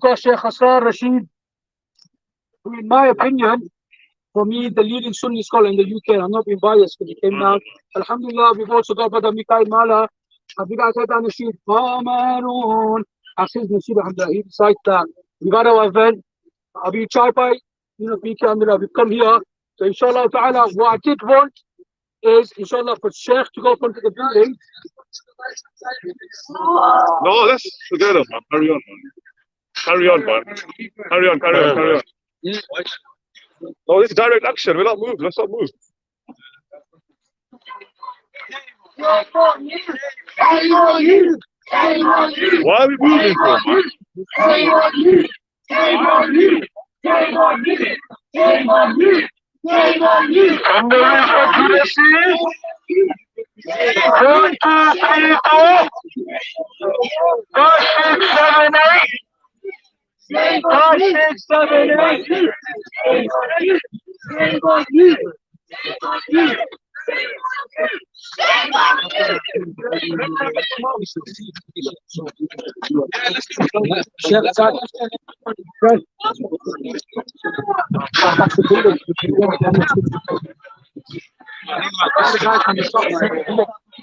got Shaykh Asrar Rashid, who, in my opinion, for me, the leading Sunni scholar in the UK. I'm not being biased because he came down. Alhamdulillah, we've also got Brother Mikhail Mala. We got Zaidan Rashid, Famarun. Aziz Nasir, alhamdulillah, he decides that. We got our event. Abhi Chai Pai, PK, alhamdulillah, we've come here. So, inshallah ta'ala, what I did want is, inshallah, for Shaykh to go up onto the building. No, let's forget it, man. Carry on, man. Carry on, man. Carry on, carry on, carry on. No, this is direct action. We're not moved. Let's not move. Why are we moving for, man? And the river to the sea. 1, 2, 3, 4. 5, 6, 7, 8. 5, 6, 7, 8.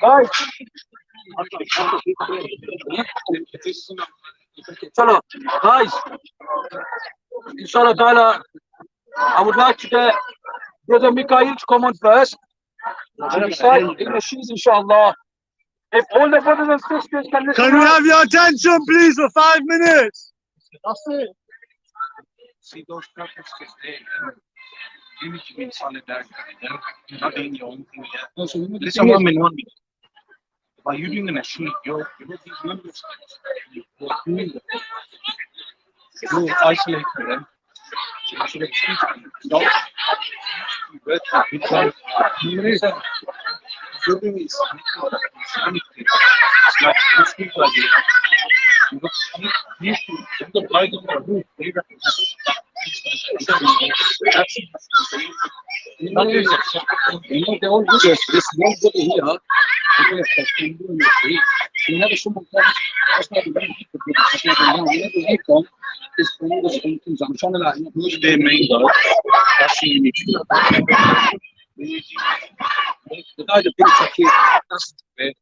Guys, Inshallah, guys, inshallah ta'ala, I would like to get Brother Mikhail to come on first. To recite in the shoes, inshallah. If all the brothers and sisters can listen. Can we have your attention, please, for 5 minutes? That's it. See those protesters there, you need to be in solidarity with them. You're not doing your own thing here. No, so Listen, 1 minute, 1 minute. By you doing an ashik, you're these members, you're doing the you're isolating them. So you should have stop. You're doing is Islamic thing. It's like these people are there. These people, the guys on the roof, they recognize they all do this one brother here. Whenever someone comes, that's not the way people do it. That's not the way. Whenever we come, it's for all the same things. I'm trying to like, who's their main guy? That's who you need to know. the guy that brings the kid, that's the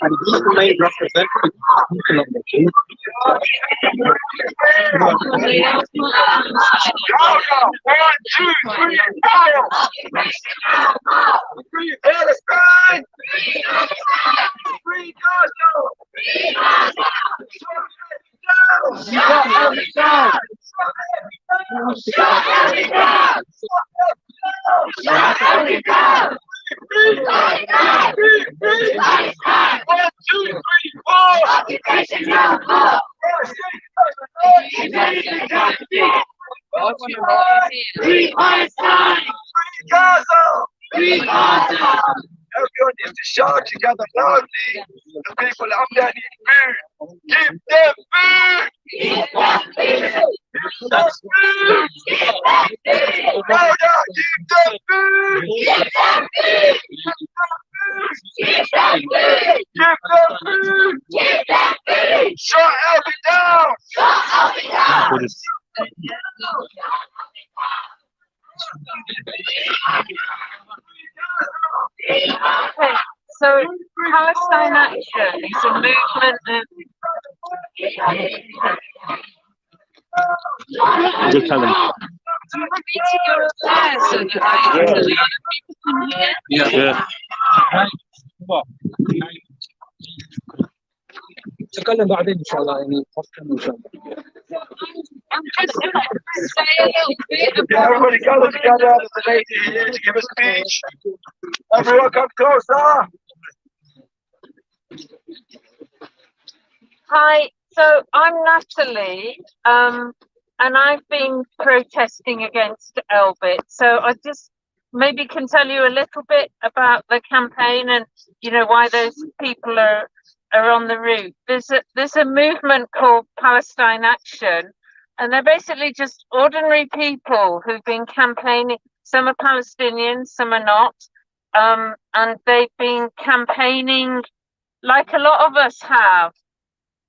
And these two main represent people of the king. Free Palestine! Free Gaza! Everyone needs to shout together loudly. The people out there need food. Give them food! Give them food! Give them food! Give them food! Louder! Give them food! Give them food! Give them food! Give them food! Give them food! Shut Elbit down! Shut Elbit down! Okay, so Palestine Action is a movement of Just tell them. repeating your affairs so that the other people can hear. Yeah. نتكلم بعدين ان شاء الله يعني ان شاء الله. I'm just going to say a little bit about Everybody gather together. There's a lady here to give a speech. Everyone come closer. Hi, so I'm Natalie, and I've been protesting against Elbit. So I just maybe can tell you a little bit about the campaign and, you know, why those people are on the route. There's a movement called Palestine Action, and they're basically just ordinary people who've been campaigning. Some are Palestinians, some are not. And they've been campaigning like a lot of us have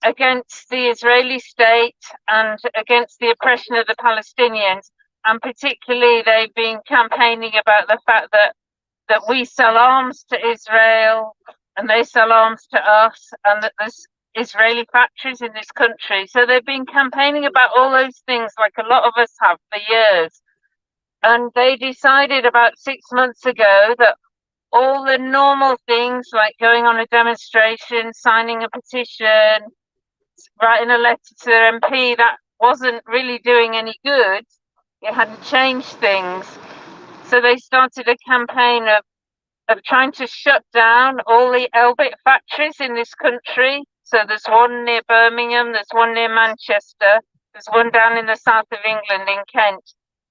against the Israeli state and against the oppression of the Palestinians. And particularly they've been campaigning about the fact that we sell arms to Israel and they sell arms to us, and that there's Israeli factories in this country. So they've been campaigning about all those things like a lot of us have for years. And they decided about 6 months ago that all the normal things like going on a demonstration, signing a petition, writing a letter to their MP, that wasn't really doing any good. It hadn't changed things. So they started a campaign of trying to shut down all the Elbit factories in this country. So there's one near Birmingham, there's one near Manchester, there's one down in the south of England in Kent.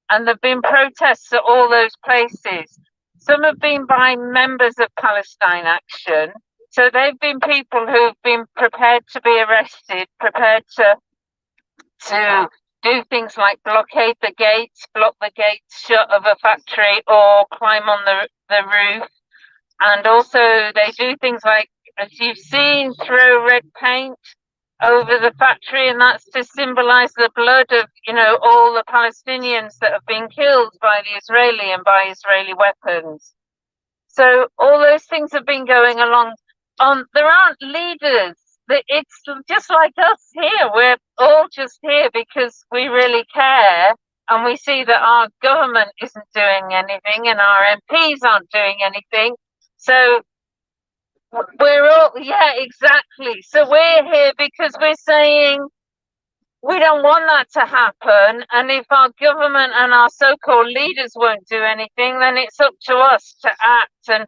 And there've been protests at all those places. Some have been by members of Palestine Action. So they've been people who've been prepared to be arrested, prepared to do things like blockade the gates, block the gates shut of a factory, or climb on the roof. And also they do things like, as you've seen, throw red paint over the factory, and that's to symbolize the blood of, you know, all the Palestinians that have been killed by the Israeli and by Israeli weapons. So all those things have been going along. There aren't leaders. It's just like us here. We're all just here because we really care, and we see that our government isn't doing anything and our MPs aren't doing anything. So we're all, yeah, exactly. So we're here because we're saying we don't want that to happen. And if our government and our so-called leaders won't do anything, then it's up to us to act. And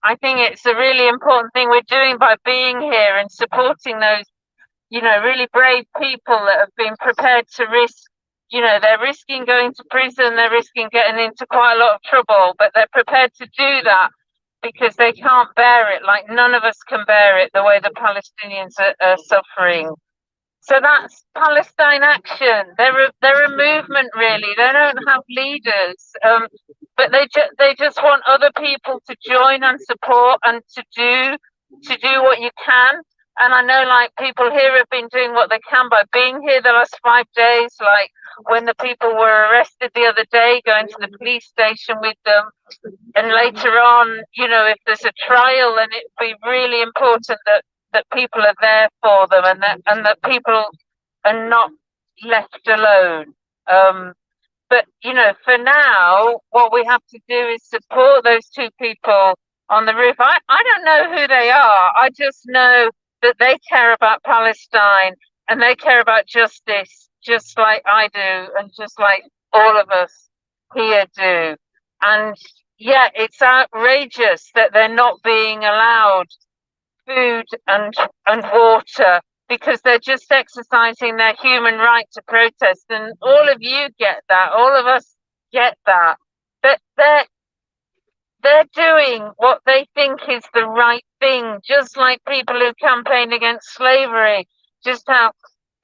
I think it's a really important thing we're doing by being here and supporting those, you know, really brave people that have been prepared to risk, you know, they're risking going to prison, they're risking getting into quite a lot of trouble, but they're prepared to do that because they can't bear it, like none of us can bear it, the way the Palestinians are suffering. So that's Palestine Action. They're a movement, really. They don't have leaders, but they just want other people to join and support and to do what you can. And I know, like, people here have been doing what they can by being here the last 5 days. Like when the people were arrested the other day, going to the police station with them. And later on, you know, if there's a trial, then it'd be really important that people are there for them, and that people are not left alone. But, you know, for now, what we have to do is support those two people on the roof. I don't know who they are. I just know that they care about Palestine and they care about justice, just like I do, and just like all of us here do. And yeah, it's outrageous that they're not being allowed food and water, because they're just exercising their human right to protest. And all of you get that, all of us get that. But they're doing what they think is the right thing, just like people who campaign against slavery, just how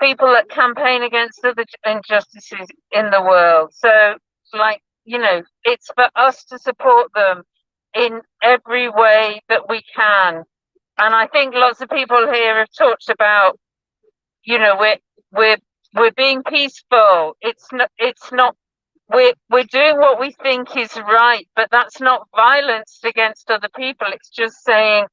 people that campaign against other injustices in the world. So, like, you know, it's for us to support them in every way that we can. And I think lots of people here have talked about, you know, we're being peaceful. It's not. We're doing what we think is right, but that's not violence against other people. It's just saying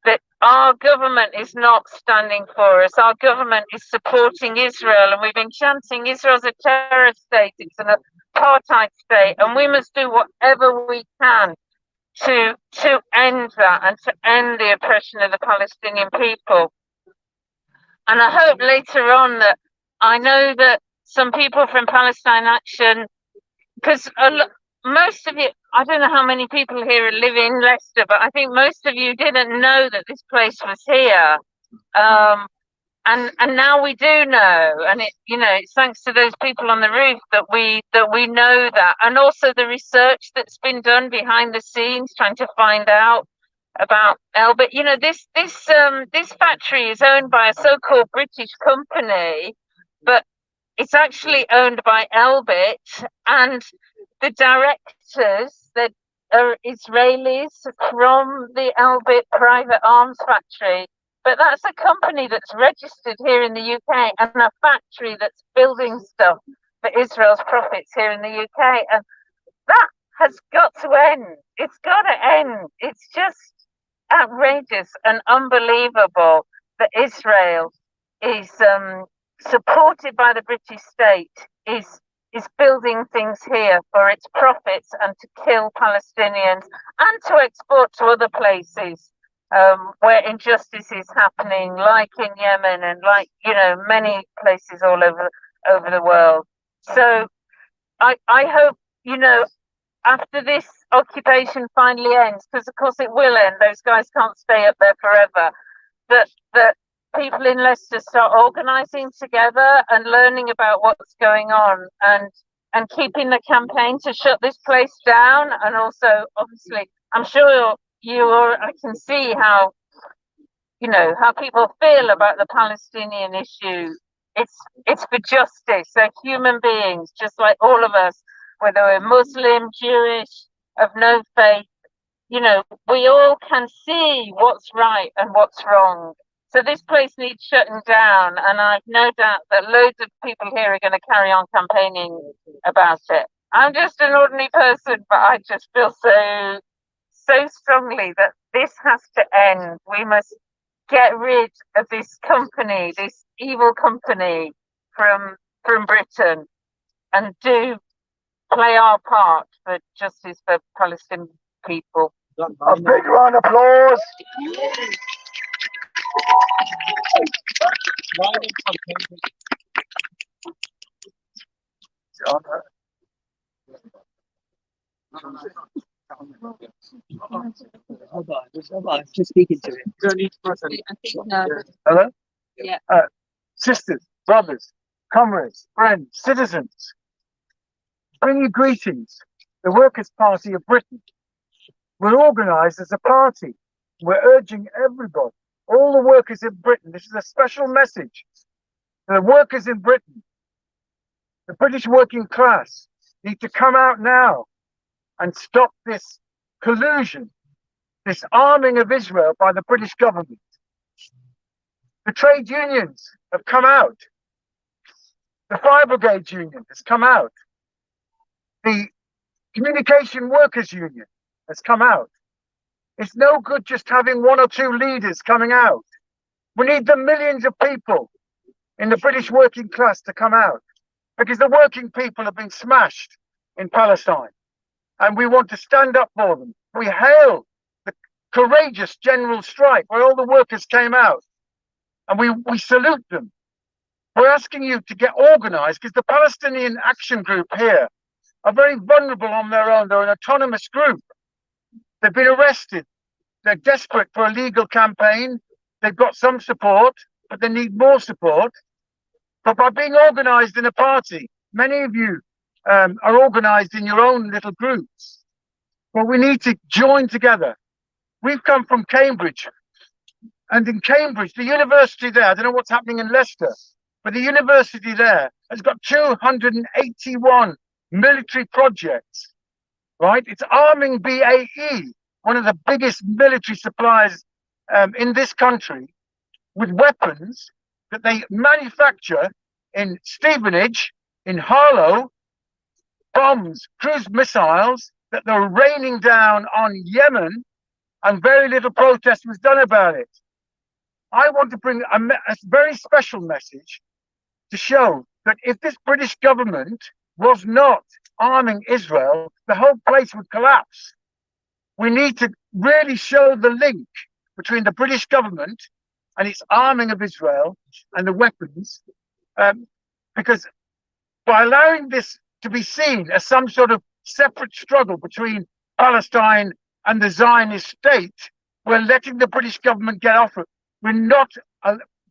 that our government is not standing for us. Our government is supporting Israel, and we've been chanting Israel's a terrorist state, it's an apartheid state, and we must do whatever we can to end that and to end the oppression of the Palestinian people. And I hope later on that, I know that some people from Palestine Action, because most of you, I don't know how many people here live in Leicester, but I think most of you didn't know that this place was here. and now we do know, and it's thanks to those people on the roof that we know that, and also the research that's been done behind the scenes trying to find out about Elbit. This factory is owned by a so-called British company, but it's actually owned by Elbit, and the directors that are Israelis from the Elbit private arms factory. But that's a company that's registered here in the UK and a factory that's building stuff for Israel's profits here in the UK. And that has got to end. It's got to end. It's just outrageous and unbelievable that Israel is supported by the British state, is building things here for its profits and to kill Palestinians and to export to other places where injustice is happening, like in Yemen and like many places all over the world. So I hope after this occupation finally ends, because of course it will end. Those guys can't stay up there forever. That people in Leicester start organising together and learning about what's going on and keeping the campaign to shut this place down. And also, obviously, I'm sure I can see how people feel about the Palestinian issue. It's for justice. They're human beings, just like all of us, whether we're Muslim, Jewish, of no faith. We all can see what's right and what's wrong. So this place needs shutting down, and I've no doubt that loads of people here are going to carry on campaigning about it. I'm just an ordinary person, but I just feel so strongly that this has to end. We must get rid of this company, this evil company from Britain, and do play our part for justice for Palestinian people. A big round of applause. Just speaking to him. Hello? Yeah. Sisters, brothers, comrades, friends, citizens, bring you greetings. The Workers' Party of Britain. We're organised as a party. We're urging everybody, all the workers in Britain, this is a special message to the workers in Britain. The British working class need to come out now and stop this collusion, this arming of Israel by the British government. The trade unions have come out. The Fire Brigade Union has come out. The Communication Workers Union has come out. It's no good just having one or two leaders coming out. We need the millions of people in the British working class to come out, because the working people have been smashed in Palestine, and we want to stand up for them. We hail the courageous general strike where all the workers came out, and we salute them. We're asking you to get organised, because the Palestinian Action Group here are very vulnerable on their own. They're an autonomous group. They've been arrested. They're desperate for a legal campaign. They've got some support, but they need more support. But by being organised in a party, many of you are organised in your own little groups. But we need to join together. We've come from Cambridge. And in Cambridge, the university there, I don't know what's happening in Leicester, but the university there has got 281 military projects, right? It's arming BAE, one of the biggest military suppliers in this country, with weapons that they manufacture in Stevenage, in Harlow, bombs, cruise missiles that they're raining down on Yemen, and very little protest was done about it. I want to bring a very special message to show that if this British government was not arming Israel, the whole place would collapse. We need to really show the link between the British government and its arming of Israel and the weapons, because by allowing this to be seen as some sort of separate struggle between Palestine and the Zionist state, we're letting the British government get off it. We're not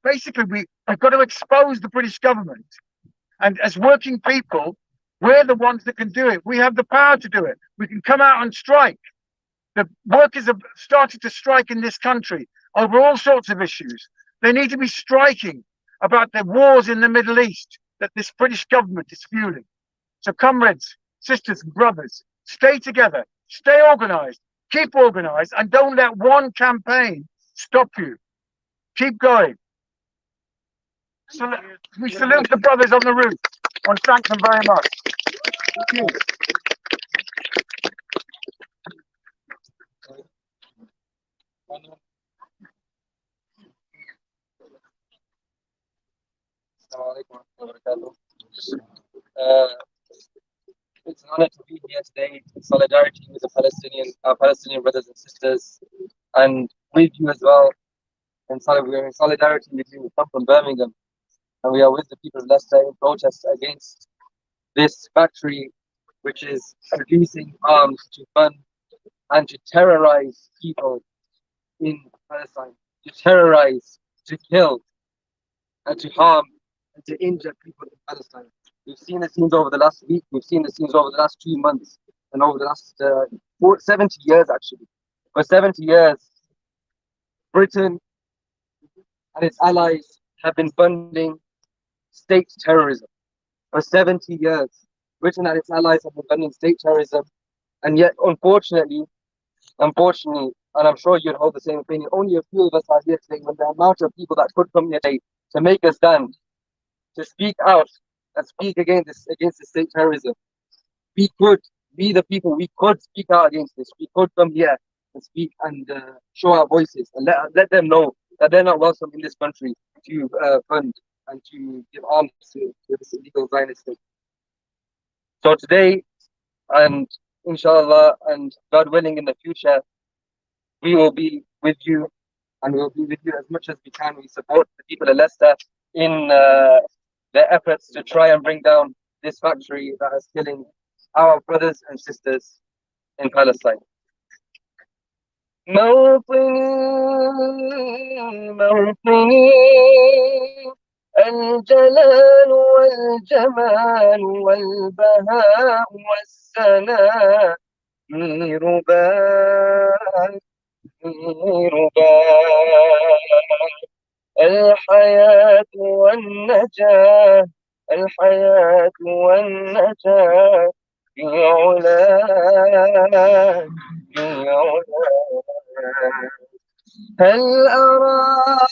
basically we've got to expose the British government. And as working people, we're the ones that can do it. We have the power to do it. We can come out and strike. The workers have started to strike in this country over all sorts of issues. They need to be striking about the wars in the Middle East that this British government is fueling. So comrades, sisters and brothers, stay together, stay organized, keep organized, and don't let one campaign stop you. Keep going. So we salute the brothers on the roof and thank them very much. Thank you. It's an honor to be here today in solidarity with the Palestinian brothers and sisters, and with you as well. And we are in solidarity with you. We come from Birmingham, and we are with the people of Leicester in protest against this factory, which is producing arms to fund and to terrorize people in Palestine, to terrorize, to kill, and to harm and to injure people in Palestine. We've seen the scenes over the last week, we've seen the scenes over the last 2 months, and over the last 70 years actually. For 70 years, Britain and its allies have been funding state terrorism. For 70 years, Britain and its allies have been funding state terrorism, and yet unfortunately, and I'm sure you'd hold the same opinion, only a few of us are here today. When the amount of people that could come here today to make a stand, to speak out and speak against the state terrorism, we could be the people. We could speak out against this. We could come here and speak and show our voices and let them know that they're not welcome in this country to fund and to give arms to this illegal Zionist state. So today, and inshallah, and God willing, in the future, we will be with you, and we'll be with you as much as we can. We support the people of Leicester in their efforts to try and bring down this factory that is killing our brothers and sisters in Palestine. الجلال والجمال والبهاء والسناء في رباك الحياة والنجاة في علاك هل أراك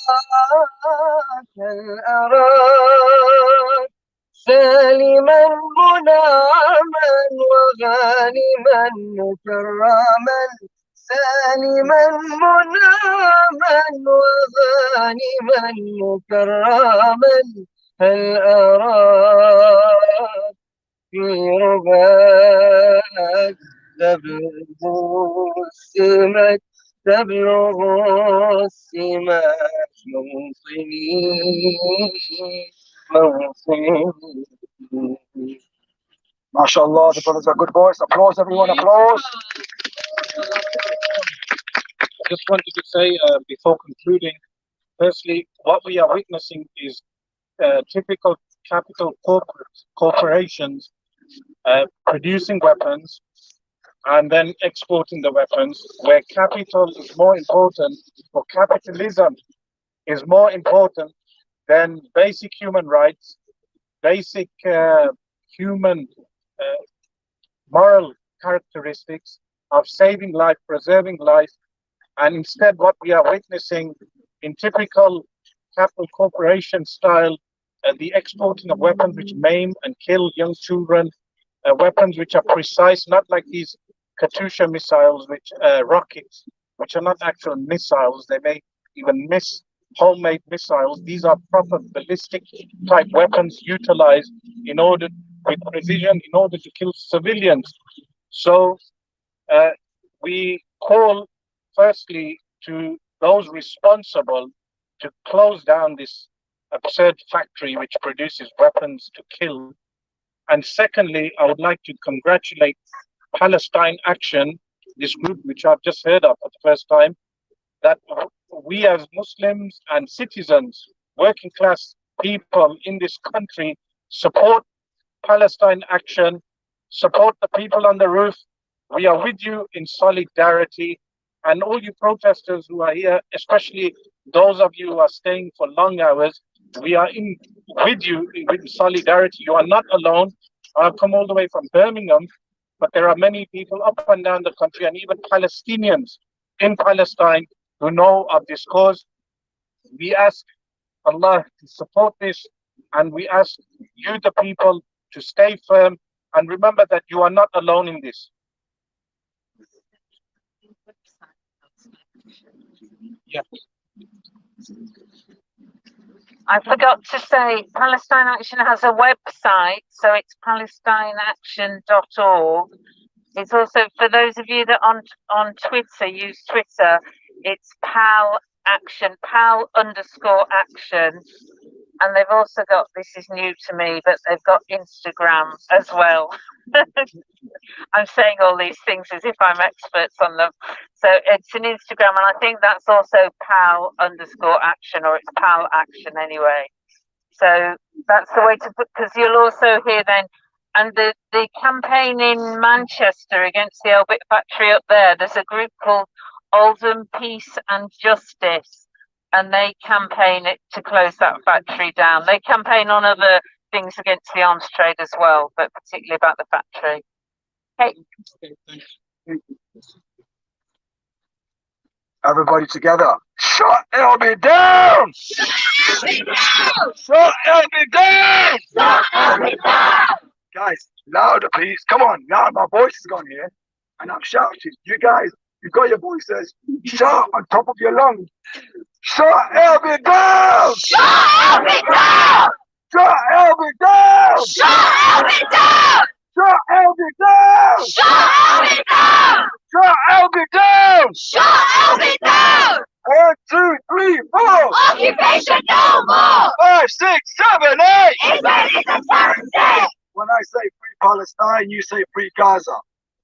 سالما منعما وغانما مكرما سالما منعما وغانما مكرما هل أراك في رباك تبلغ السمك موطني MashaAllah, the brothers are good boys. Applause, everyone, applause. I just wanted to say before concluding, firstly, what we are witnessing is typical capital corporations producing weapons and then exporting the weapons, where capital is more important, or capitalism is more important than basic human rights, basic human moral characteristics of saving life, preserving life. And instead, what we are witnessing in typical capital corporation style, the exporting of weapons which maim and kill young children, weapons which are precise, not like these Katyusha missiles, which rockets, which are not actual missiles. They may even miss homemade missiles. These are proper ballistic type weapons utilized in order, with precision, in order to kill civilians. So we call firstly to those responsible to close down this absurd factory which produces weapons to kill. And secondly, I would like to congratulate Palestine Action, this group which I've just heard of for the first time, that we as Muslims and citizens working class people in this country, support Palestine action, support the people on the roof. We are with you in solidarity. And all you protesters who are here, especially those of you who are staying for long hours, we are with you with solidarity. You are not alone. I've come all the way from Birmingham, but there are many people up and down the country and even Palestinians in Palestine who know of this cause. We ask Allah to support this, and we ask you, the people, to stay firm and remember that you are not alone in this. Yeah. I forgot to say, Palestine Action has a website, so it's palestineaction.org. It's also, for those of you that on Twitter, use Twitter, it's PAL Action, PAL_action. And they've also got, this is new to me, but they've got Instagram as well. I'm saying all these things as if I'm experts on them. So it's an Instagram, and I think that's also PAL_action, or it's PAL Action anyway. So that's the way to put, because you'll also hear then, and the campaign in Manchester against the Elbit factory up there's a group called Oldham Peace and Justice, and they campaign it to close that factory down. They campaign on other things against the arms trade as well, but particularly about the factory. Hey. Everybody together. Shut Elbit down! Shut Elbit down! Shut Elbit down! Shut Elbit down! Guys, louder please. Come on, now my voice is gone here. And I'm shouting. You guys, you got your voices. Shout on top of your lungs. Shut Elbit down! Shut Elbit down! Shut Elbit down! Shut Elbit down! Shut Elbit down! Shut Elbit down! Shut Elbit down! Shut Elbit down! 1, 2, 3, 4. Occupation no more. 5, 6, 7, 8. Israel is a terrorist state. When I say free Palestine, you say free Gaza.